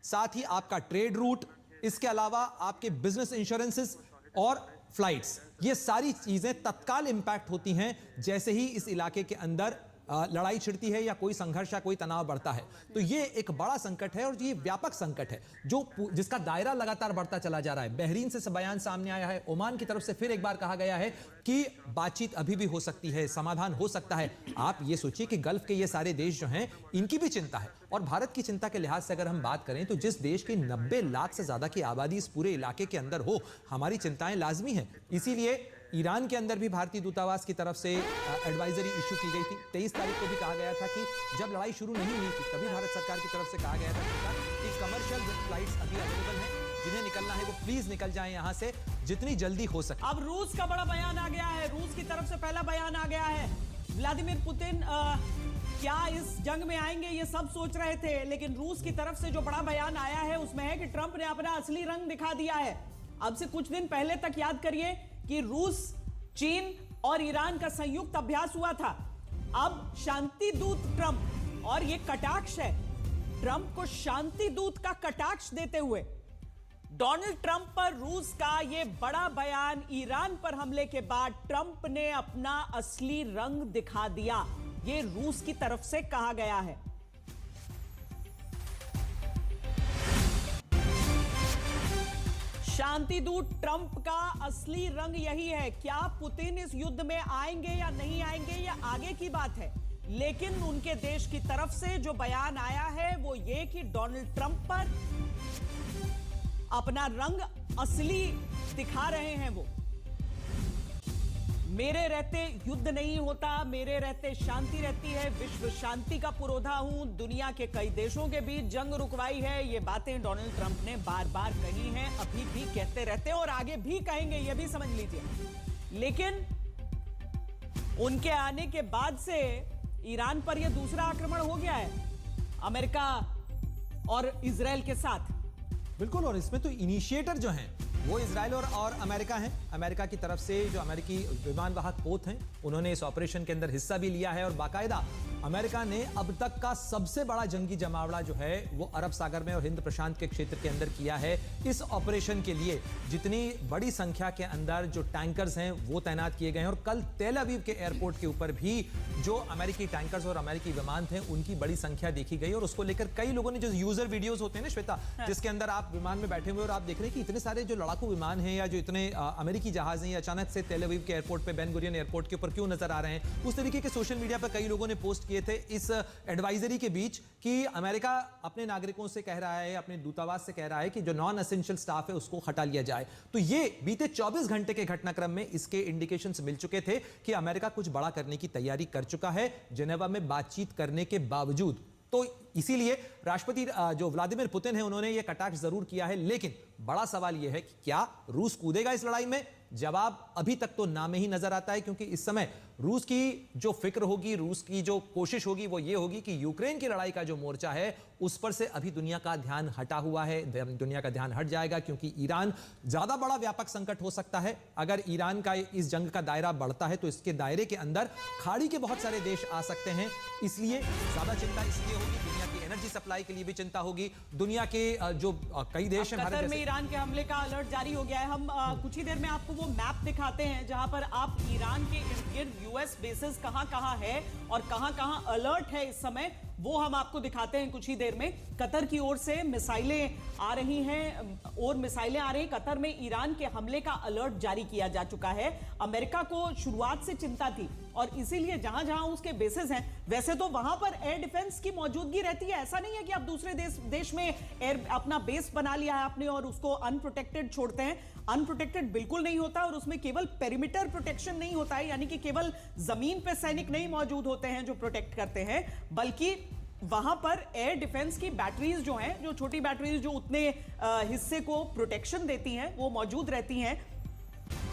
साथ ही आपका trade route, इसके अलावा आपके बिजनेस इंश्योरेंसेस और फ्लाइट्स, ये सारी चीजें तत्काल इंपैक्ट होती हैं जैसे ही इस इलाके के अंदर लड़ाई छिड़ती है या कोई संघर्ष या कोई तनाव बढ़ता है। तो ये एक बड़ा संकट है और ये व्यापक संकट है जिसका दायरा लगातार बढ़ता चला जा रहा है। बहरीन से बयान सामने आया है, ओमान की तरफ से फिर एक बार कहा गया है कि बातचीत अभी भी हो सकती है, समाधान हो सकता है। आप ये सोचिए कि गल्फ के ये सारे देश जो हैं, इनकी भी चिंता है। और भारत की चिंता के लिहाज से अगर हम बात करें तो जिस देश की 90 लाख से ज्यादा की आबादी इस पूरे इलाके के अंदर हो, हमारी चिंताएं लाजमी हैं। इसीलिए ईरान के अंदर भी भारतीय दूतावास की तरफ से एडवाइजरी इशू की गई थी। 23 तारीख को भी कहा गया था कि जब लड़ाई शुरू नहीं हुई थी तभी भारत सरकार की तरफ से कहा गया था कि कमर्शियल फ्लाइट्स अभी अवेलेबल हैं, जिन्हें निकलना है वो प्लीज निकल जाएं यहां से जितनी जल्दी हो सके। अब रूस का बड़ा बयान आ गया है, रूस की तरफ से पहला बयान आ गया है। व्लादिमीर पुतिन क्या इस जंग में आएंगे ये सब सोच रहे थे, लेकिन रूस की तरफ से जो बड़ा बयान आया है उसमें है कि ट्रंप ने अपना असली रंग दिखा दिया है। अब से कुछ दिन पहले तक याद करिए कि रूस, चीन और ईरान का संयुक्त अभ्यास हुआ था। अब शांति दूत ट्रंप, और ये कटाक्ष है, ट्रंप को शांति दूत का कटाक्ष देते हुए डोनाल्ड ट्रंप पर रूस का ये बड़ा बयान। ईरान पर हमले के बाद ट्रंप ने अपना असली रंग दिखा दिया, ये रूस की तरफ से कहा गया है। शांति दूत ट्रंप का असली रंग यही है। क्या पुतिन इस युद्ध में आएंगे या नहीं आएंगे ये आगे की बात है, लेकिन उनके देश की तरफ से जो बयान आया है वो ये कि डोनाल्ड ट्रंप पर अपना रंग असली दिखा रहे हैं वो। मेरे रहते युद्ध नहीं होता, मेरे रहते शांति रहती है, विश्व शांति का पुरोधा हूं, दुनिया के कई देशों के बीच जंग रुकवाई है। ये बातें डोनाल्ड ट्रंप ने बार बार कही हैं, अभी भी कहते रहते हैं और आगे भी कहेंगे, ये भी समझ लीजिए। लेकिन उनके आने के बाद से ईरान पर यह दूसरा आक्रमण हो गया है अमेरिका और इजराइल के साथ। बिल्कुल, और इसमें तो इनिशिएटर जो हैं वो इजराइल और अमेरिका हैं। अमेरिका की तरफ से जो अमेरिकी विमान वाहक पोत हैं, उन्होंने इस ऑपरेशन के अंदर हिस्सा भी लिया है और बाकायदा अमेरिका ने अब तक का सबसे बड़ा जंगी जमावड़ा जो है वो अरब सागर में और हिंद प्रशांत के क्षेत्र के अंदर किया है। इस ऑपरेशन के लिए जितनी बड़ी संख्या के अंदर जो टैंकर्स हैं वो तैनात किए गए हैं, और कल तेल अवीव के एयरपोर्ट के ऊपर भी जो अमेरिकी टैंकर्स और अमेरिकी विमान थे उनकी बड़ी संख्या देखी गई। और उसको लेकर कई लोगों ने, जो यूजर वीडियोज होते हैं ना श्वेता, जिसके अंदर आप विमान में बैठे हुए और आप देख रहे हैं कि इतने सारे जो लड़ाकू विमान हैं या जो इतने अमेरिकी जहाज हैं अचानक से तेल अवीव के एयरपोर्ट पे, बेन गुरियन एयरपोर्ट के ऊपर क्यों नजर आ रहे हैं, उस तरीके के सोशल मीडिया पर कई लोगों ने पोस्ट किए थे इस एडवाइजरी के बीच कि अमेरिका अपने नागरिकों से कह रहा है, अपने दूतावास से कह रहा है कि जो नॉन एसेंशियल स्टाफ है उसको हटा लिया जाए। तो ये बीते 24 घंटे के घटनाक्रम में इसके इंडिकेशंस मिल चुके थे कि अमेरिका कुछ बड़ा करने की तैयारी कर चुका है जेनेवा में बातचीत करने के बावजूद। तो इसीलिए राष्ट्रपति जो व्लादिमीर पुतिन है उन्होंने यह कटाक्ष जरूर किया है, लेकिन बड़ा सवाल यह है कि क्या रूस कूदेगा इस लड़ाई में? जवाब अभी तक तो ना में ही नजर आता है, क्योंकि इस समय रूस की जो फिक्र होगी, रूस की जो कोशिश होगी वो ये होगी कि यूक्रेन की लड़ाई का जो मोर्चा है उस पर से अभी दुनिया का ध्यान हटा हुआ है, दुनिया का ध्यान हट जाएगा, क्योंकि ईरान ज्यादा बड़ा व्यापक संकट हो सकता है। अगर ईरान का इस जंग का दायरा बढ़ता है तो इसके दायरे के अंदर खाड़ी के बहुत सारे देश आ सकते हैं। इसलिए ज्यादा चिंता इसलिए होगी, दुनिया की एनर्जी सप्लाई के लिए भी चिंता होगी। दुनिया के जो कई देश हैं, कतर में ईरान के हमले का अलर्ट जारी हो गया है। हम कुछ ही देर में आपको वो मैप दिखाते हैं जहां पर आप ईरान के इर्द गिर्द यूएस बेसेस कहां-कहां है और कहां-कहां अलर्ट है इस समय, वो हम आपको दिखाते हैं कुछ ही देर में। कतर की ओर से मिसाइलें आ रही हैं और मिसाइलें आ रही हैं। कतर में ईरान के हमले का अलर्ट जारी किया जा चुका है। अमेरिका को शुरुआत से चिंता थी और इसीलिए जहां जहां उसके बेसेस हैं, वैसे तो वहां पर एयर डिफेंस की मौजूदगी रहती है। ऐसा नहीं है कि आप दूसरे देश में एयर अपना बेस बना लिया है आपने और उसको अनप्रोटेक्टेड छोड़ते हैं। अनप्रोटेक्टेड बिल्कुल नहीं होता, और उसमें केवल पेरिमीटर प्रोटेक्शन नहीं होता है, यानी कि केवल जमीन पे सैनिक नहीं मौजूद होते हैं जो प्रोटेक्ट करते हैं, बल्कि वहां पर एयर डिफेंस की बैटरीज जो हैं, जो छोटी बैटरीज जो उतने हिस्से को प्रोटेक्शन देती हैं, वो मौजूद रहती हैं।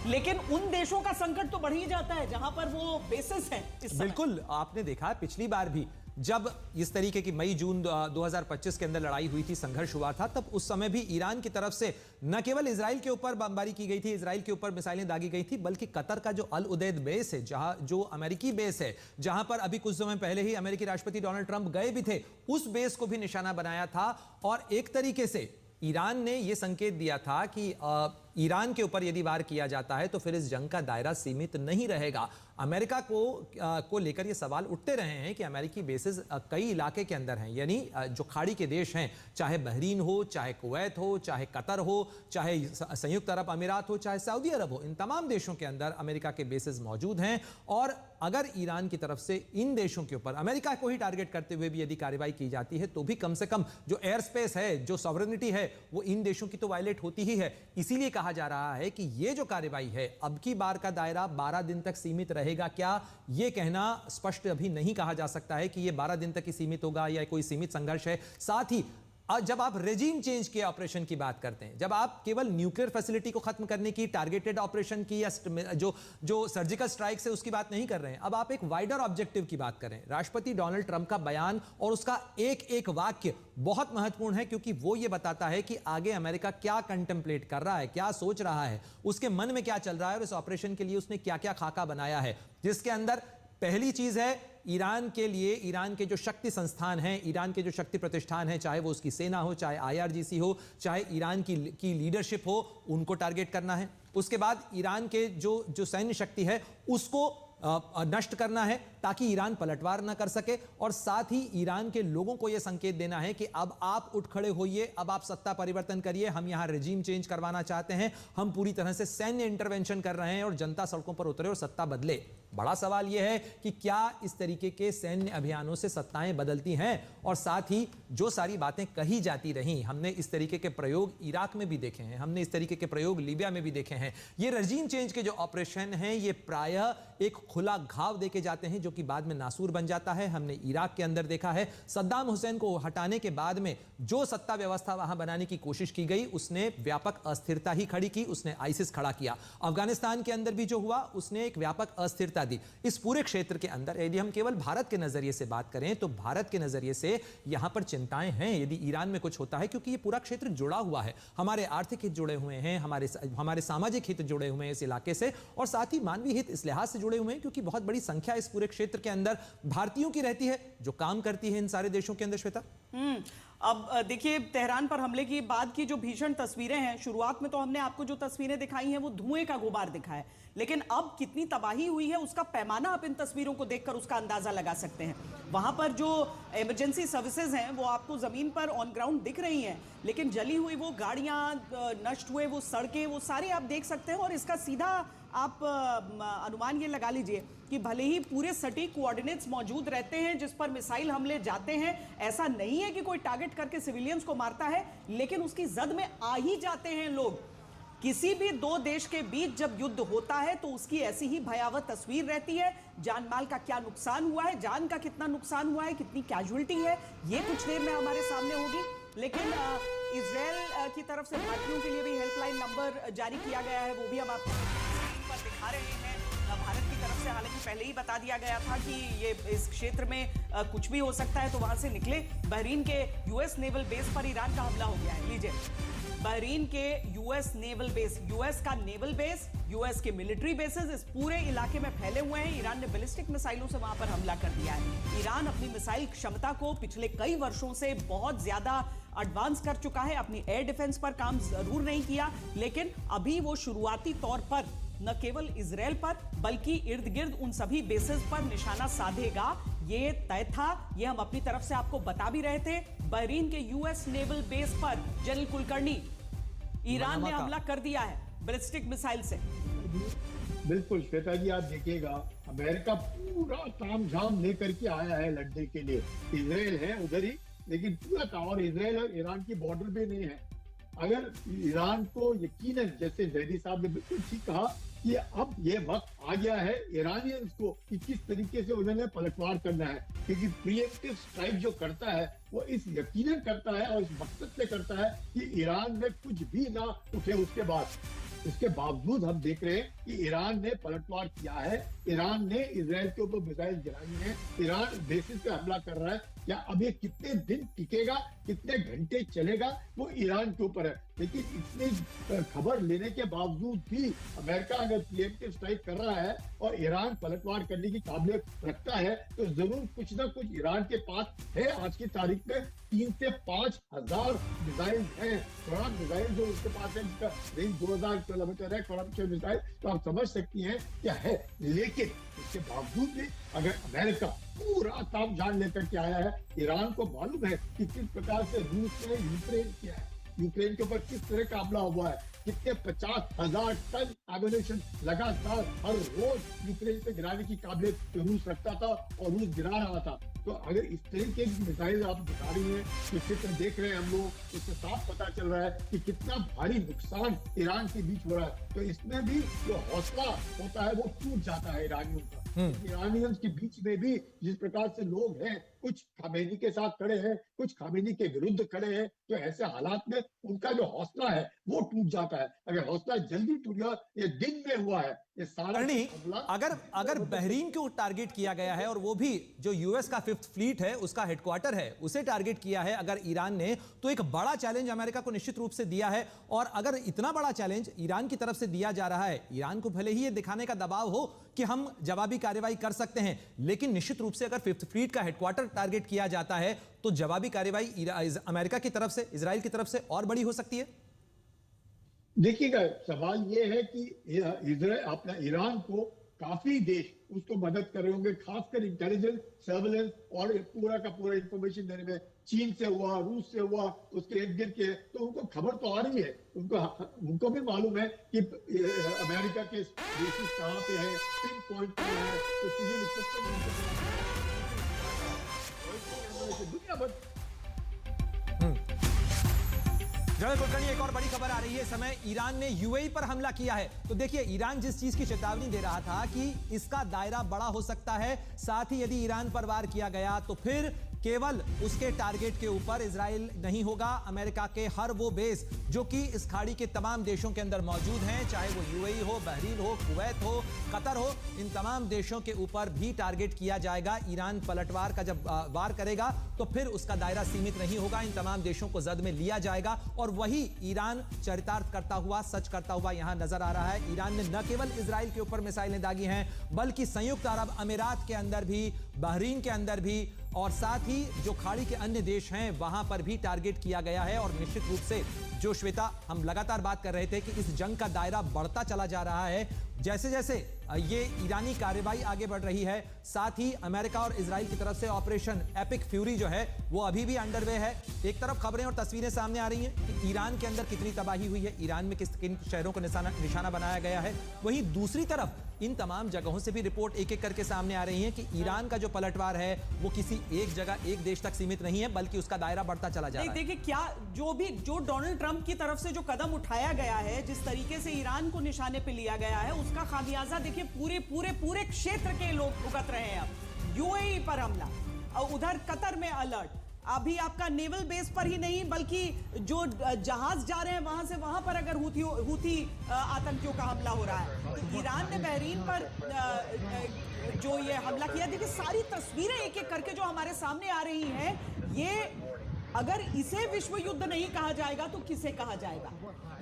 लेकिन उन देशों का संकट तो बढ़ ही जाता है जहां पर वो बेसिस हैं। बिल्कुल, आपने देखा पिछली बार भी जब इस तरीके की मई जून 2025 के अंदर लड़ाई हुई थी, संघर्ष हुआ था, तब उस समय भी ईरान की तरफ से न केवल इजराइल के ऊपर बमबारी की गई थी, इजराइल के ऊपर मिसाइलें दागी गई थी, बल्कि कतर का जो अल उदैद बेस है, जहां जो अमेरिकी बेस है, जहां पर अभी कुछ समय पहले ही अमेरिकी राष्ट्रपति डोनाल्ड ट्रंप गए भी थे, उस बेस को भी निशाना बनाया था। और एक तरीके से ईरान ने यह संकेत दिया था कि ईरान के ऊपर यदि वार किया जाता है तो फिर इस जंग का दायरा सीमित नहीं रहेगा। अमेरिका को लेकर ये सवाल उठते रहे हैं कि अमेरिकी बेसिस कई इलाके के अंदर हैं, यानी जो खाड़ी के देश हैं, चाहे बहरीन हो, चाहे कुवैत हो, चाहे कतर हो, चाहे संयुक्त अरब अमीरात हो, चाहे सऊदी अरब हो, इन तमाम देशों के अंदर अमेरिका के बेसिस मौजूद हैं। और अगर ईरान की तरफ से इन देशों के ऊपर अमेरिका को ही टारगेट करते हुए भी यदि कार्रवाई की जाती है तो भी कम से कम जो एयर स्पेस है, जो सॉवरेनिटी है, वो इन देशों की तो वायलेट होती ही है। इसीलिए कहा जा रहा है कि ये जो कार्रवाई है, अब की बार का दायरा 12 दिन तक सीमित रहेगा क्या, ये कहना स्पष्ट अभी नहीं कहा जा सकता है कि ये 12 दिन तक ही सीमित होगा या कोई सीमित संघर्ष है। साथ ही जब आप रेजिम चेंज के ऑपरेशन की बात करते हैं, जब आप केवल न्यूक्लियर फैसिलिटी को खत्म करने की, टारगेटेड ऑपरेशन की, या जो सर्जिकल स्ट्राइक से उसकी बात नहीं कर रहे हैं, अब आप एक वाइडर ऑब्जेक्टिव की बात करें। राष्ट्रपति डोनाल्ड ट्रंप का बयान और उसका एक एक वाक्य बहुत महत्वपूर्ण है, क्योंकि वो ये बताता है कि आगे अमेरिका क्या कंटेम्पलेट कर रहा है, क्या सोच रहा है, उसके मन में क्या चल रहा है और इस ऑपरेशन के लिए उसने क्या क्या खाका बनाया है, जिसके अंदर पहली चीज है ईरान के लिए, ईरान के जो शक्ति संस्थान हैं, ईरान के जो शक्ति प्रतिष्ठान हैं, चाहे वो उसकी सेना हो, चाहे IRGC हो, चाहे ईरान की लीडरशिप हो, उनको टारगेट करना है। उसके बाद ईरान के जो सैन्य शक्ति है उसको नष्ट करना है ताकि ईरान पलटवार ना कर सके। और साथ ही ईरान के लोगों को यह संकेत देना है कि अब आप उठ खड़े होइए, अब आप सत्ता परिवर्तन करिए, हम यहां रेजिम चेंज करवाना चाहते हैं, हम पूरी तरह से सैन्य इंटरवेंशन कर रहे हैं और जनता सड़कों पर उतरे और सत्ता बदले। बड़ा सवाल यह है कि क्या इस तरीके के सैन्य अभियानों से सत्ताएं बदलती हैं। और साथ ही जो सारी बातें कही जाती रहीं, हमने इस तरीके के प्रयोग इराक में भी देखे हैं, हमने इस तरीके के प्रयोग लीबिया में भी देखे हैं। ये रेजिम चेंज के जो ऑपरेशन हैं, ये प्रायः एक खुला घाव देके जाते हैं जो कि बाद में नासूर बन जाता है। हमने इराक के अंदर देखा है, सद्दाम हुसैन को हटाने के बाद में जो सत्ता व्यवस्था वहां बनाने की कोशिश की गई, उसने व्यापक अस्थिरता ही खड़ी की, उसने आईसिस खड़ा किया। अफगानिस्तान के अंदर भी जो हुआ, उसने एक व्यापक अस्थिरता दी। इस पूरे क्षेत्र के अंदर यदि हम केवल भारत के नजरिए से बात करें तो भारत के नजरिए से यहां पर चिंताएं हैं यदि ईरान में कुछ होता है, क्योंकि ये पूरा क्षेत्र जुड़ा हुआ है, हमारे आर्थिक हित जुड़े हुए हैं, हमारे सामाजिक हित जुड़े हुए हैं इस इलाके से, और साथ ही मानवीय हित इस लिहाज से जुड़े हुए हैं क्योंकि बहुत बड़ी संख्या इस पूरे क्षेत्र के अंदर भारतीयों की रहती है जो काम करती है इन सारे देशों के अंदर। श्वेता, अब देखिए, तेहरान पर हमले की बाद की जो भीषण तस्वीरें हैं, शुरुआत में तो हमने आपको जो तस्वीरें दिखाई हैं वो धुएं का गुबार दिखा है, लेकिन अब कितनी तबाही हुई है उसका पैमाना आप इन तस्वीरों को देखकर उसका अंदाजा लगा सकते हैं। वहां पर जो इमरजेंसी सर्विसेज हैं वो आपको जमीन पर ऑन ग्राउंड दिख रही हैं, लेकिन जली हुई वो गाड़ियां, नष्ट हुए वो सड़कें, वो सारे आप देख सकते हैं। और इसका सीधा आप अनुमान ये लगा लीजिए कि भले ही पूरे सटीक कोऑर्डिनेट्स मौजूद रहते हैं जिस पर मिसाइल हमले जाते हैं, ऐसा नहीं है कि कोई टारगेट करके सिविलियंस को मारता है, लेकिन उसकी जद में आ ही जाते हैं लोग। किसी भी दो देश के बीच जब युद्ध होता है तो उसकी ऐसी ही भयावह तस्वीर रहती है। जान माल का क्या नुकसान हुआ है, जान का कितना नुकसान हुआ है, कितनी कैजुअल्टी है, ये कुछ देर में हमारे सामने होगी। लेकिन इजराइल की तरफ से भारतीयों के लिए भी हेल्पलाइन नंबर जारी किया गया है, वो भी हम आपको स्क्रीन पर दिखा रहे हैं। भारत की तरफ से हालांकि पहले ही बता दिया गया था कि ये इस क्षेत्र में कुछ भी हो सकता है, तो वहां से निकले। बहरीन के यूएस नेवल बेस पर ईरान का हमला हो गया है। लीजिए, बहरीन के यूएस नेवल बेस, यूएस का नेवल बेस, यूएस के मिलिट्री बेसेस इस पूरे इलाके में फैले हुए हैं। ईरान ने बैलिस्टिक मिसाइलों से वहां पर हमला कर दिया है। ईरान अपनी मिसाइल क्षमता को पिछले कई वर्षों से बहुत ज्यादा एडवांस कर चुका है। अपनी एयर डिफेंस पर काम जरूर नहीं किया, लेकिन अभी वो शुरुआती तौर पर न केवल इजराइल पर बल्कि इर्द गिर्द उन सभी बेसेस पर निशाना साधेगा, ये तय था। ये हम अपनी तरफ से आपको बता भी रहे थे। बहरीन के यूएस नेवल बेस पर जनरल कुलकर्णी, ईरान ने हमला कर दिया है बैलिस्टिक मिसाइल से। बिल्कुल श्वेता जी, आप देखिएगा अमेरिका पूरा तामझाम लेकर के आया है लड़ने के लिए। इजराइल है उधर ही, लेकिन पूरा था, और इजराइल और ईरान की बॉर्डर भी नहीं है। अगर ईरान को यकीनन, जैसे जैदी साहब ने बिल्कुल ठीक कहा कि अब ये वक्त आ गया है ईरानियंस को कि किस तरीके से उन्होंने पलटवार करना है, क्योंकि प्रीएम्प्टिव स्ट्राइक जो करता है वो इस यकीनन करता है और इस मकसद से करता है कि ईरान में कुछ भी ना उठे उसके बाद। इसके बावजूद हम देख रहे हैं कि ईरान ने पलटवार किया है, ईरान ने इजराइल के ऊपर मिसाइल गिराई है, ईरान बेसिस पे हमला कर रहा है। क्या अब ये कितने दिन टिकेगा, कितने घंटे चलेगा, वो ईरान के ऊपर है। लेकिन इतनी खबर लेने के बावजूद भी अमेरिका अगर प्रीएम्प्टिव स्ट्राइक कर रहा है और ईरान पलटवार करने की काबिलियत रखता है, तो जरूर कुछ ना कुछ ईरान के पास है। आज की तारीख में 3 से 5 हजार मिसाइल हैं, थोड़ा मिसाइल जो उसके पास है, जिसका रेंज 2000 किलोमीटर है, थोड़ा मिसाइल, तो आप समझ सकती हैं क्या है। लेकिन इसके बावजूद भी अगर अमेरिका पूरा तामझाम लेकर के आया है, ईरान को मालूम है कि किस प्रकार से रूस ने यूक्रेन किया है, यूक्रेन के ऊपर किस तरह का हमला हुआ है, कितने 50,000 टन एम्युनिशन लगातार हर रोज यूक्रेन पे गिराने की काबिलियत रूस रखता था और रूस गिरा रहा था। तो अगर इस तरीके की मिसाइल आप दिखा रही हैं, जो चित्र देख रहे हैं हम लोग, इससे साफ पता चल रहा है कि कितना भारी नुकसान ईरान के बीच हो रहा है। तो इसमें भी जो हौसला होता है वो टूट जाता है ईरानियों का। ईरानियंस के बीच में भी जिस प्रकार से लोग हैं, कुछ खामेनी के साथ खड़े हैं, कुछ खामेनी के विरुद्ध खड़े हैं, तो ऐसे हालात में उनका जो हौसला है वो टूट जाता है। अगर हौसला जल्दी टूट गया, ये दिन में हुआ है ये सारा अगर बहरीन को टारगेट किया गया है और वो भी जो यूएस का 5th फ्लीट है उसका हेडक्वार्टर है, उसे टारगेट किया है अगर ईरान ने, तो एक बड़ा चैलेंज अमेरिका को निश्चित रूप से दिया है। और अगर इतना बड़ा चैलेंज ईरान की तरफ से दिया जा रहा है, ईरान को भले ही ये दिखाने का दबाव हो कि हम जवाबी कार्रवाई कर सकते हैं, लेकिन निश्चित रूप से अगर 5th फ्लीट का हेडक्वार्टर टारगेट किया जाता है तो जवाबी कार्रवाई अमेरिका की तरफ से, इजराइल की तरफ से और बड़ी हो सकती है। देखिएगा, सवाल ये है कि इजराइल अपना ईरान को काफी देश उसको मदद कर रहे होंगे, खासकर इंटेलिजेंस, सर्वेलेंस और पूरा का पूरा इंफॉर्मेशन देने में। चीन से हुआ, रूस से हुआ, उसके इर्द गिर्द के, तो उनको खबर तो आ रही है, उनको भी मालूम है कि अमेरिका के बेसिस कहाँ पे है, पिन पॉइंट पे है, तो दुनिया भर। जवेद कुलकर्णी, एक और बड़ी खबर आ रही है इस समय, ईरान ने यूएई पर हमला किया है। तो देखिए, ईरान जिस चीज की चेतावनी दे रहा था कि इसका दायरा बड़ा हो सकता है, साथ ही यदि ईरान पर वार किया गया तो फिर केवल उसके टारगेट के ऊपर इजराइल नहीं होगा, अमेरिका के हर वो बेस जो कि इस खाड़ी के तमाम देशों के अंदर मौजूद हैं, चाहे वो यूएई हो, बहरीन हो, कुवैत हो, कतर हो, इन तमाम देशों के ऊपर भी टारगेट किया जाएगा। ईरान पलटवार का जब वार करेगा तो फिर उसका दायरा सीमित नहीं होगा, इन तमाम देशों को जद में लिया जाएगा। और वही ईरान चरितार्थ करता हुआ, सच करता हुआ यहां नजर आ रहा है। ईरान ने न केवल इजराइल के ऊपर मिसाइलें दागी हैं, बल्कि संयुक्त अरब अमीरात के अंदर भी, बहरीन के अंदर भी, और साथ ही जो खाड़ी के अन्य देश हैं वहां पर भी टारगेट किया गया है। और निश्चित रूप से जो श्वेता, हम लगातार बात कर रहे थे कि इस जंग का दायरा बढ़ता चला जा रहा है, जैसे जैसे ये ईरानी कार्रवाई आगे बढ़ रही है, साथ ही अमेरिका और इजराइल की तरफ से ऑपरेशन एपिक फ्यूरी जो है वो अभी भी अंडरवे है। एक तरफ खबरें और तस्वीरें सामने आ रही हैं कि ईरान के अंदर कितनी तबाही हुई है, ईरान में किन शहरों को निशाना बनाया गया है, वहीं दूसरी तरफ इन तमाम जगहों से भी रिपोर्ट एक एक करके सामने आ रही है कि ईरान का जो पलटवार है वो किसी एक जगह, एक देश तक सीमित नहीं है, बल्कि उसका दायरा बढ़ता चला जा रहा है। देखिए, क्या जो डोनाल्ड ट्रंप की तरफ से जो कदम उठाया गया है, जिस तरीके से ईरान को निशाने पे लिया गया है, उसका खामियाजा देखिए पूरे क्षेत्र के लोग भुगत रहे हैं। अब यूएई पर हमला, उधर कतर में अलर्ट, अभी आपका नेवल बेस पर ही नहीं बल्कि जो जहाज जा रहे हैं वहां पर अगर हूथी आतंकियों का हमला हो रहा है, तो ईरान ने बहरीन पर जो ये हमला किया, देखिए सारी तस्वीरें एक एक करके जो हमारे सामने आ रही हैं, ये अगर इसे विश्व युद्ध नहीं कहा जाएगा तो किसे कहा जाएगा?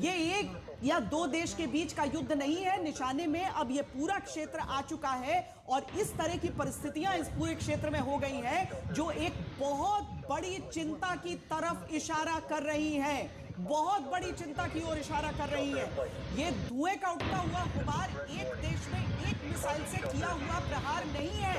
ये एक या दो देश के बीच का युद्ध नहीं है, निशाने में अब ये पूरा क्षेत्र आ चुका है और इस तरह की परिस्थितियां इस पूरे क्षेत्र में हो गई हैं जो एक बहुत बड़ी चिंता की तरफ इशारा कर रही हैं, बहुत बड़ी चिंता की ओर इशारा कर रही है। ये धुएं का उठता हुआ गुबार एक देश में एक मिसाइल से किया हुआ प्रहार नहीं है,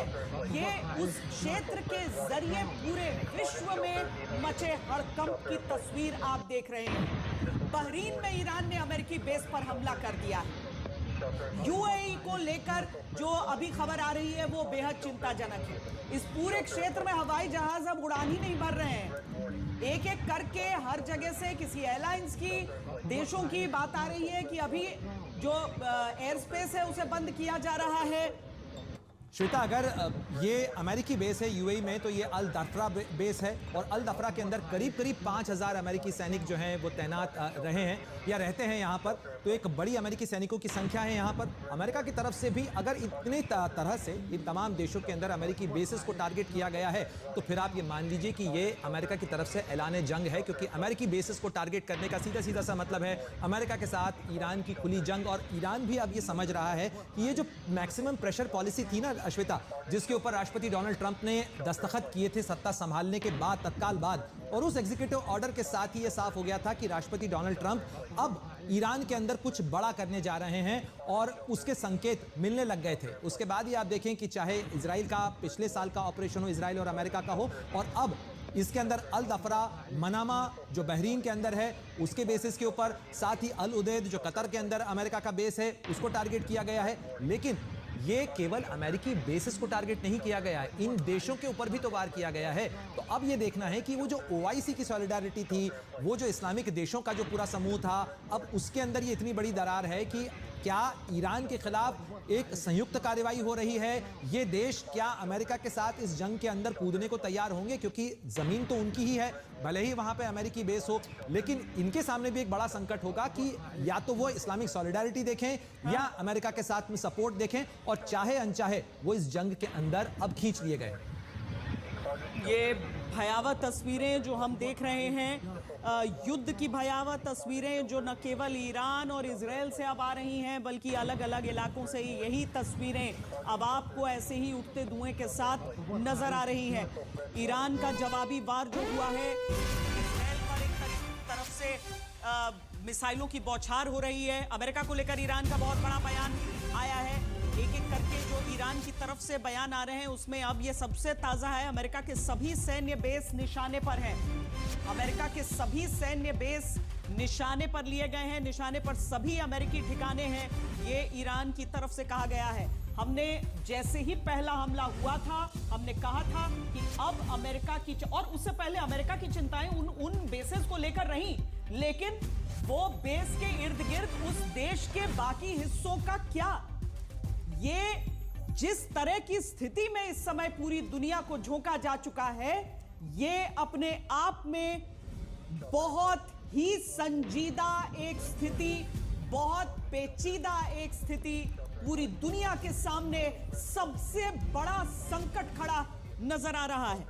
ये उस क्षेत्र के जरिए पूरे विश्व में मचे हड़कंप की तस्वीर आप देख रहे हैं। बहरीन में ईरान ने अमेरिकी बेस पर हमला कर दिया है। यूएई को लेकर जो अभी खबर आ रही है वो बेहद चिंताजनक है। इस पूरे क्षेत्र में हवाई जहाज अब उड़ान ही नहीं भर रहे हैं, एक एक करके हर जगह से किसी एयरलाइंस की, देशों की बात आ रही है कि अभी जो एयर स्पेस है उसे बंद किया जा रहा है। श्वेता, अगर ये अमेरिकी बेस है यूएई में, तो ये अल दफरा बेस है और अल दफरा के अंदर करीब करीब 5000 अमेरिकी सैनिक जो हैं वो तैनात रहे हैं या रहते हैं यहाँ पर। तो एक बड़ी अमेरिकी सैनिकों की संख्या है यहाँ पर। अमेरिका की तरफ से भी अगर इतनी तरह से इन तमाम देशों के अंदर अमेरिकी बेसिस को टारगेट किया गया है, तो फिर आप ये मान लीजिए कि ये अमेरिका की तरफ से ऐलान जंग है, क्योंकि अमेरिकी बेसिस को टारगेट करने का सीधा सीधा सा मतलब है अमेरिका के साथ ईरान की खुली जंग। और ईरान भी अब ये समझ रहा है कि ये जो मैक्सिमम प्रेशर पॉलिसी थी ना श्वेता, जिसके ऊपर राष्ट्रपति डोनाल्ड ट्रंप ने दस्तखत किए थे सत्ता संभालने के बाद, तत्काल बाद, और उस एग्जीक्यूटिव ऑर्डर के साथ ही यह साफ हो गया था कि राष्ट्रपति डोनाल्ड ट्रंप अब ईरान के अंदर कुछ बड़ा करने जा रहे हैं और उसके संकेत मिलने लग गए थे। उसके बाद ही आप देखें कि चाहे इजराइल का पिछले साल का ऑपरेशन हो, इजराइल और अमेरिका का हो, और अब इसके अंदर अल दफरा मनामा जो बहरीन के अंदर है उसके बेसिस के ऊपर, साथ ही अल उदैद जो कतर के अंदर अमेरिका का बेस है उसको टारगेट किया गया है। लेकिन ये केवल अमेरिकी बेसिस को टारगेट नहीं किया गया है, इन देशों के ऊपर भी तो वार किया गया है। तो अब ये देखना है कि वो जो ओआईसी की सॉलिडारिटी थी, वो जो इस्लामिक देशों का जो पूरा समूह था, अब उसके अंदर ये इतनी बड़ी दरार है कि क्या ईरान के खिलाफ एक संयुक्त कार्रवाई हो रही है? ये देश क्या अमेरिका के साथ इस जंग के अंदर कूदने को तैयार होंगे? क्योंकि जमीन तो उनकी ही है, भले ही वहां पे अमेरिकी बेस हो, लेकिन इनके सामने भी एक बड़ा संकट होगा कि या तो वो इस्लामिक सॉलिडारिटी देखें या अमेरिका के साथ में सपोर्ट देखें, और चाहे अनचाहे वो इस जंग के अंदर अब खींच लिए गए। ये भयावह तस्वीरें जो हम देख रहे हैं, युद्ध की भयावह तस्वीरें जो न केवल ईरान और इजराइल से अब आ रही हैं, बल्कि अलग अलग इलाकों से यही तस्वीरें अब आपको ऐसे ही उठते धुएं के साथ नजर आ रही हैं। ईरान का जवाबी वार जो हुआ है, इजराइल पर एक तरफ से मिसाइलों की बौछार हो रही है। अमेरिका को लेकर ईरान का बहुत बड़ा बयान आया है। एक एक करके जो ईरान की तरफ से बयान आ रहे हैं उसमें अब ये सबसे ताजा है, अमेरिका के सभी सैन्य बेस निशाने पर हैं। अमेरिका के सभी सैन्य बेस निशाने पर लिए गए हैं, निशाने पर सभी अमेरिकी ठिकाने हैं, ये ईरान की तरफ से कहा गया है। हमने जैसे ही पहला हमला हुआ था, हमने कहा था कि अब अमेरिका की, और उससे पहले अमेरिका की चिंताएं उन बेसेस को लेकर रहीं, लेकिन वो बेस के इर्द गिर्द उस देश के बाकी हिस्सों का क्या? ये जिस तरह की स्थिति में इस समय पूरी दुनिया को झोंका जा चुका है, ये अपने आप में बहुत ही संजीदा एक स्थिति, बहुत पेचीदा एक स्थिति, पूरी दुनिया के सामने सबसे बड़ा संकट खड़ा नजर आ रहा है।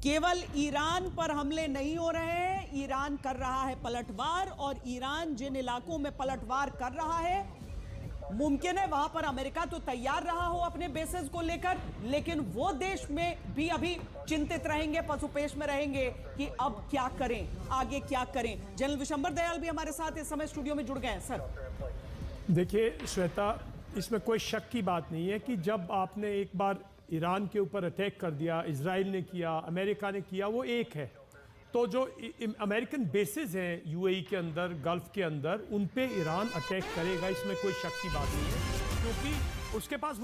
केवल ईरान पर हमले नहीं हो रहे हैं, ईरान कर रहा है पलटवार, और ईरान जिन इलाकों में पलटवार कर रहा है, मुमकिन है वहां पर अमेरिका तो तैयार रहा हो अपने बेसेस को लेकर, लेकिन वो देश में भी अभी चिंतित रहेंगे, पसुपेश में रहेंगे कि अब क्या करें, आगे क्या करें। जनरल विशंबर दयाल भी हमारे साथ इस समय स्टूडियो में जुड़ गए हैं। सर देखिए श्वेता, इसमें कोई शक की बात नहीं है कि जब आपने एक बार ईरान के ऊपर अटैक कर दिया, इजराइल ने किया, अमेरिका ने किया, वो एक है। तो जो अमेरिकन बेसिस हैं यूएई के अंदर, गल्फ के अंदर, उन पे ईरान अटैक करेगा, इसमें कोई शक की बात नहीं है, क्योंकि उसके पास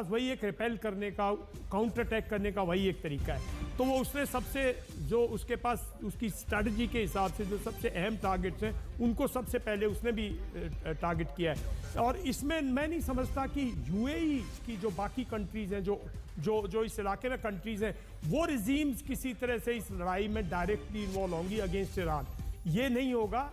वही एक रिपेल करने का, काउंटर अटैक करने का वही एक तरीका है। तो वो उसने सबसे जो उसके पास उसकी स्ट्रैटेजी के हिसाब से जो सबसे अहम टारगेट्स हैं उनको सबसे पहले उसने भी टारगेट किया है। और इसमें मैं नहीं समझता कि यूएई की जो बाकी कंट्रीज़ हैं, जो इस इलाके में कंट्रीज़ हैं, वो रिजीम्स किसी तरह से इस लड़ाई में डायरेक्टली इन्वॉल्व होंगी अगेंस्ट ईरान। ये नहीं होगा।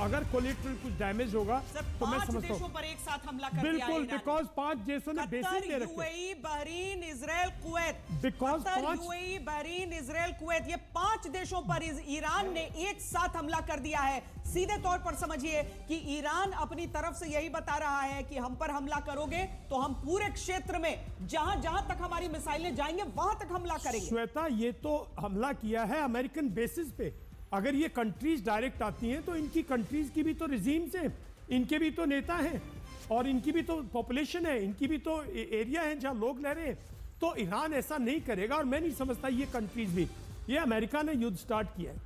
अगर कोलेटरल कुछ डैमेज होगा तो मैं समझता हूं पर एक साथ हमला कर बिल्कुल, बिकॉज 5 देशों ने बेसिस दे रखे, UAE, Bahrain, Israel, Kuwait, because UAE, Bahrain, Israel, Kuwait, ये 5 देशों पर ईरान ने एक साथ हमला कर दिया है। सीधे तौर पर समझिए कि ईरान अपनी तरफ से यही बता रहा है कि हम पर हमला करोगे तो हम पूरे क्षेत्र में जहां जहां तक हमारी मिसाइलें जाएंगे वहां तक हमला करेंगे। श्वेता, ये तो हमला किया है अमेरिकन बेसिस पे। अगर ये कंट्रीज डायरेक्ट आती हैं तो इनकी कंट्रीज की भी तो रिजीम्स हैं, इनके भी तो नेता हैं, और इनकी भी तो पॉपुलेशन है, इनकी भी तो एरिया है जहां लोग रह रहे हैं। तो ईरान ऐसा नहीं करेगा, और मैं नहीं समझता ये कंट्रीज भी। ये अमेरिका ने युद्ध स्टार्ट किया है,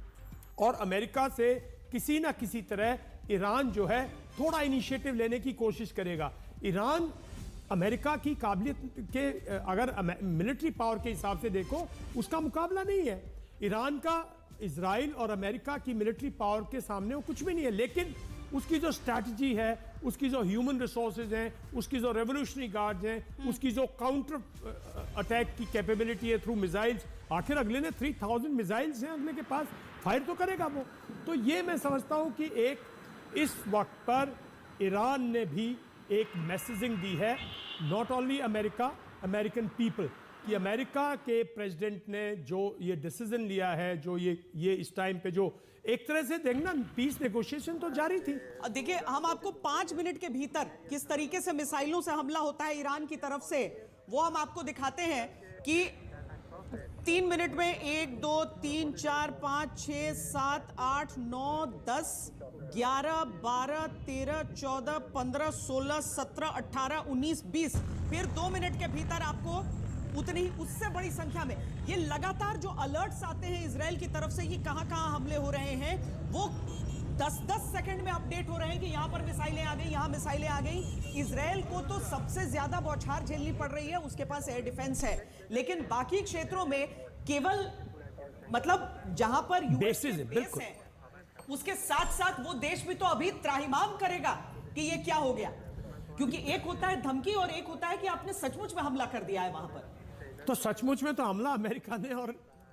और अमेरिका से किसी ना किसी तरह ईरान जो है थोड़ा इनिशिएटिव लेने की कोशिश करेगा। ईरान अमेरिका की काबिलियत के अगर मिलिट्री पावर के हिसाब से देखो, उसका मुकाबला नहीं है। ईरान का इजराइल और अमेरिका की मिलिट्री पावर के सामने वो कुछ भी नहीं है। लेकिन उसकी जो स्ट्रैटेजी है, उसकी जो ह्यूमन रिसोर्सेज हैं, उसकी जो रेवोल्यूशनरी गार्ड्स हैं, उसकी जो काउंटर अटैक की कैपेबिलिटी है थ्रू मिसाइल्स, आखिर अगले ने 3000 मिसाइल्स हैं अगले के पास, फायर तो करेगा वो। तो ये मैं समझता हूँ कि एक इस वक्त पर ईरान ने भी एक मैसेजिंग दी है, not only America, American people, कि अमेरिका के प्रेसिडेंट ने जो ये डिसीजन लिया है, जो ये इस टाइम पे जो एक तरह से देखना पीस नेगोशिएशन तो जारी थी। देखिए, हम आपको 5 मिनट के भीतर किस तरीके से मिसाइलों से हमला होता है ईरान की तरफ से, वो हम आपको दिखाते हैं कि 3 मिनट में 1 2 3 4 5 6 7 8 9 10 11 12 13 14 15 16 17 18 19 20, फिर 2 मिनट के भीतर आपको उतनी ही उससे बड़ी संख्या में ये लगातार जो अलर्ट्स आते हैं इजराइल की तरफ से, ये कहां हमले हो रहे हैं, वो 10-10 सेकंड में अपडेट हो रहे हैं कि यहां पर मिसाइलें आ गई, यहां मिसाइलें आ गई। इजराइल को तो सबसे ज्यादा बौछार झेलनी पड़ रही है, उसके पास एयर डिफेंस है, लेकिन बाकी क्षेत्रों में केवल मतलब जहां पर बेसिस है, बिल्कुल, उसके साथ साथ वो देश भी तो अभी त्राहिमाम करेगा कि ये क्या हो गया, क्योंकि एक होता है धमकी और एक होता है कि आपने सचमुच में हमला कर दिया है वहां पर। तो सचमुच में तो हमला अमेरिका ने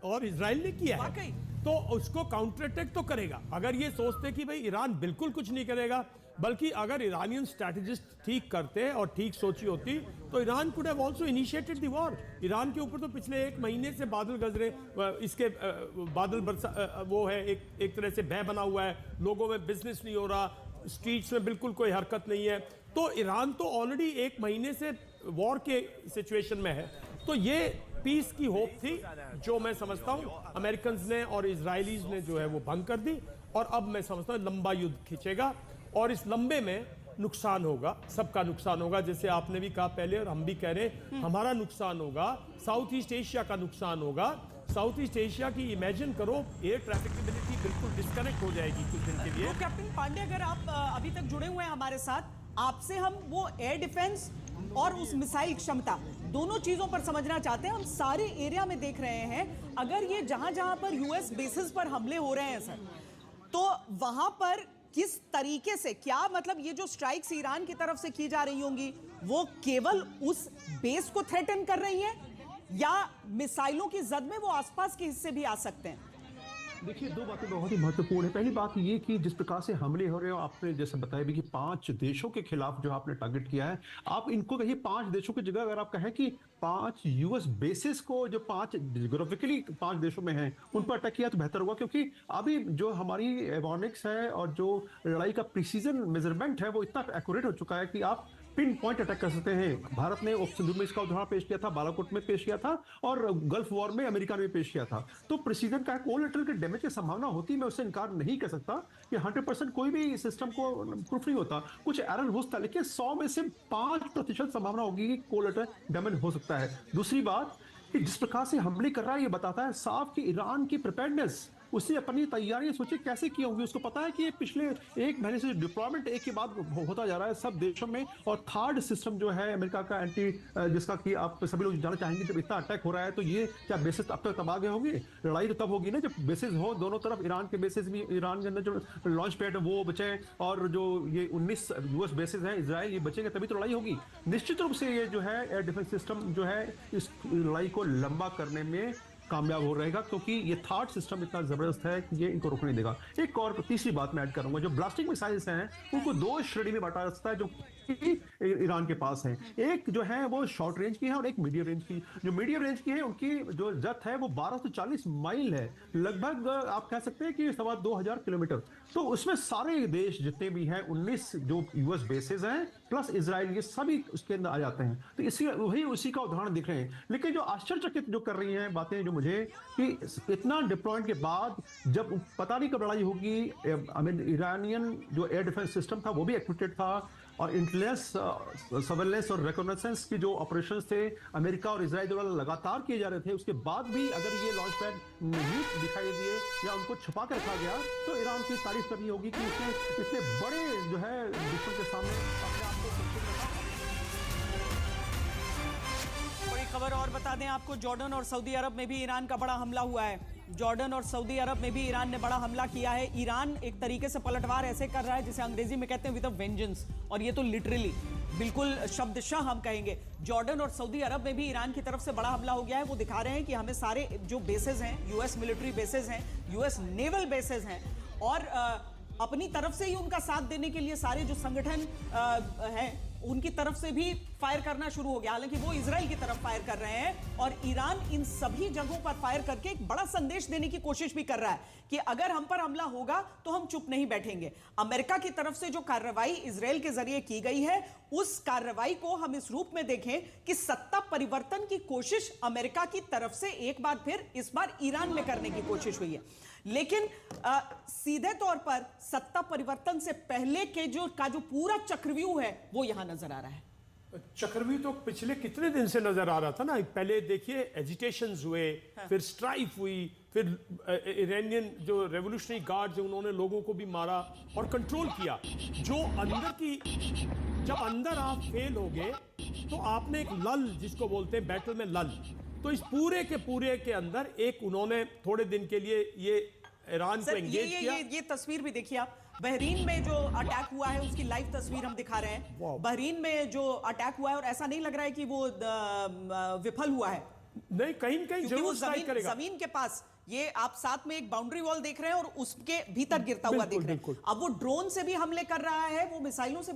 और इजराइल ने किया है, तो उसको काउंटर अटैक तो करेगा। अगर ये सोचते कि भाई ईरान बिल्कुल कुछ नहीं करेगा, बल्कि अगर ईरानियन स्ट्रैटेजिस्ट ठीक करते और ठीक सोची होती तो Iran could have also initiated the war. Iran के ऊपर तो पिछले 1 महीने से बादल गज रहे, इसके बादल बरसा, वो है एक तरह से भय बना हुआ है, लोगों में बिजनेस नहीं हो रहा, स्ट्रीट्स में बिल्कुल कोई हरकत नहीं है। तो ईरान तो ऑलरेडी 1 महीने से वॉर के सिचुएशन में है। तो ये पीस की होप थी जो मैं समझता हूं अमेरिकन ने और इजरायलीज ने जो है वो भंग कर दी, और अब मैं समझता हूं लंबा युद्ध खींचेगा और इस लंबे में नुकसान होगा, सबका नुकसान होगा, जैसे आपने भी कहा पहले और हम भी कह रहे हैं, हमारा नुकसान होगा, साउथ ईस्ट एशिया का नुकसान होगा। साउथ ईस्ट एशिया की इमेजिन करो, एयर ट्रैफिकेबिलिटी बिल्कुल डिस्कनेक्ट हो जाएगी कुछ दिन के लिए। तो कैप्टन पांडे, अगर आप अभी तक जुड़े हुए हैं हमारे साथ, आपसे हम वो एयर डिफेंस और उस मिसाइल क्षमता दोनों चीजों पर समझना चाहते हैं। हम सारे एरिया में देख रहे हैं, अगर ये जहां पर यूएस बेसिस पर हमले हो रहे हैं सर, तो वहां पर किस तरीके से, क्या मतलब ये जो स्ट्राइक्स ईरान की तरफ से की जा रही होंगी वो केवल उस बेस को थ्रेटन कर रही हैं, या मिसाइलों की जद में वो आसपास के हिस्से भी आ सकते हैं? देखिए, 2 बातें बहुत ही महत्वपूर्ण है। पहली बात ये कि जिस प्रकार से हमले हो रहे हो, आपने जैसे बताया भी कि 5 देशों के खिलाफ जो आपने टारगेट किया है, आप इनको कहिए 5 देशों की जगह अगर आप कहें कि 5 यूएस बेसिस को जो 5 जियोग्राफिकली 5 देशों में हैं उन पर अटैक किया तो बेहतर होगा, क्योंकि अभी जो हमारी एवॉनिक्स है और जो लड़ाई का प्रिसीजन मेजरमेंट है वो इतना एक्यूरेट हो चुका है कि आप पिन पॉइंट अटैक कर सकते हैं। भारत ने सिंधु में इसका उदाहरण पेश किया था, बालाकोट में पेश किया था, और गल्फ वॉर में अमेरिका ने पेश किया था। तो प्रिसीजन का कोलैटरल के डैमेज की संभावना होती है, मैं उससे इनकार नहीं कर सकता कि 100% कोई भी सिस्टम को प्रूफ नहीं होता, कुछ एरर हो सकता है, लेकिन 100 में से 5% संभावना होगी कि कोलैटरल डैमेज हो सकता है। दूसरी बात कि जिस प्रकार से हमले कर रहा है, ये बताता है साफ कि ईरान की प्रिपेयर्डनेस, उसने अपनी तैयारियां सोची कैसे की होंगी। उसको पता है कि ये पिछले 1 महीने से डिप्लॉयमेंट एक के बाद होता जा रहा है सब देशों में, और थर्ड सिस्टम जो है अमेरिका का एंटी, जिसका कि आप सभी लोग जानना चाहेंगे, जब इतना अटैक हो रहा है तो ये क्या बेसिस अब तक तबाह गए होंगे? लड़ाई तो तब होगी ना जब बेसिस हो दोनों तरफ, ईरान के बेसिस भी, ईरान के अंदर जो लॉन्च पैड है वो बचे, और जो ये 19 यूएस बेसिस हैं इजराइल, ये बचेंगे तभी तो लड़ाई होगी। निश्चित रूप से ये जो है एयर डिफेंस सिस्टम जो है इस लड़ाई को लंबा करने में कामयाब हो रहेगा, क्योंकि ये थर्ड सिस्टम इतना जबरदस्त है कि ये इनको रोकने देगा। एक और तीसरी बात मैं ऐड करूंगा, जो ब्लास्टिक मिसाइल्स हैं उनको 2 श्रेणी में बांटा जा सकता है जो ईरान के पास है। एक जो है वो शॉर्ट रेंज की है और एक मीडियम रेंज की। जो मीडियम रेंज की है उनकी जो जत है वो 1240 माइल है, लगभग आप कह सकते हैं कि 2,500 किलोमीटर। तो उसमें सारे देश जितने भी हैं, 19 जो यूएस बेसेस हैं प्लस इजराइल, ये सभी उसके अंदर आ जाते हैं। तो इसी वही उसी का उदाहरण दिख रहे हैं। लेकिन जो आश्चर्यचकित जो कर रही हैं बातें जो मुझे, कि इतना डिप्लॉयमेंट के बाद जब पता नहीं कब लड़ाई होगी, ईरानियन जो एयर डिफेंस सिस्टम था वो भी एक्टिवेटेड था, और इंटेलिजेंस, सर्वेलेंस और रिकॉग्निसेंस की जो ऑपरेशंस थे अमेरिका और इजराइल द्वारा लगातार किए जा रहे थे, उसके बाद भी अगर ये लॉन्च पैड नहीं दिखाई दिए या उनको छुपा कर रखा गया, तो ईरान की तारीफ करनी होगी कि उसने इतने बड़े जो है दुश्मन के सामने अपने आप को सुरक्षित रखा। बड़ी खबर और बता दें आपको, जॉर्डन और सऊदी अरब में भी ईरान का बड़ा हमला हुआ है। जॉर्डन और सऊदी अरब में भी ईरान ने बड़ा हमला किया है। ईरान एक तरीके से पलटवार ऐसे कर रहा है जिसे अंग्रेजी में कहते हैं विद अ वेंजेंस, और ये तो लिटरली बिल्कुल शब्दशः हम कहेंगे। जॉर्डन और सऊदी अरब में भी ईरान की तरफ से बड़ा हमला हो गया है। वो दिखा रहे हैं कि हमें सारे जो बेसेस हैं, यूएस मिलिट्री बेसेस हैं, यूएस नेवल बेसेस हैं, और अपनी तरफ से ही उनका साथ देने के लिए सारे जो संगठन हैं उनकी तरफ से भी फायर करना शुरू हो गया। हालांकि वो इजराइल की तरफ फायर कर रहे हैं, और ईरान इन सभी जगहों पर फायर करके एक बड़ा संदेश देने की कोशिश भी कर रहा है कि अगर हम पर हमला होगा तो हम चुप नहीं बैठेंगे। अमेरिका की तरफ से जो कार्रवाई इजराइल के जरिए की गई है, उस कार्रवाई को हम इस रूप में देखें कि सत्ता परिवर्तन की कोशिश अमेरिका की तरफ से एक बार फिर इस बार ईरान में करने की कोशिश हुई है। लेकिन सीधे तौर पर सत्ता परिवर्तन से पहले के जो पूरा चक्रव्यूह है वो यहां नजर आ रहा है। चक्रव्यूह तो पिछले कितने दिन से नजर आ रहा था ना। पहले देखिए एजिटेशंस हुए, फिर स्ट्राइक हुई, फिर इरानियन जो रेवोल्यूशनरी गार्ड्स हैं उन्होंने लोगों को भी मारा और कंट्रोल किया। जो अंदर की, जब अंदर आप फेल हो गए तो आपने एक लल, जिसको बोलते हैं बैटल में लल, तो इस पूरे के अंदर एक उन्होंने थोड़े दिन के लिए ये ईरान को एंगेज किया। ये तस्वीर भी देखिए आप, बहरीन में जो अटैक हुआ है उसकी लाइव तस्वीर हम दिखा रहे हैं। बहरीन में जो अटैक हुआ है, और ऐसा नहीं लग रहा है कि वो विफल हुआ है, नहीं, कहीं कहीं जरूर स्ट्राइक करेगा। जमीन के पास ये आप साथ में एक बाउंड्री वॉल देख रहे हैं और उसके भीतर गिरता हुआ देख रहे हैं। अब वो ड्रोन से भी हमले कर रहा है, वो मिसाइलों से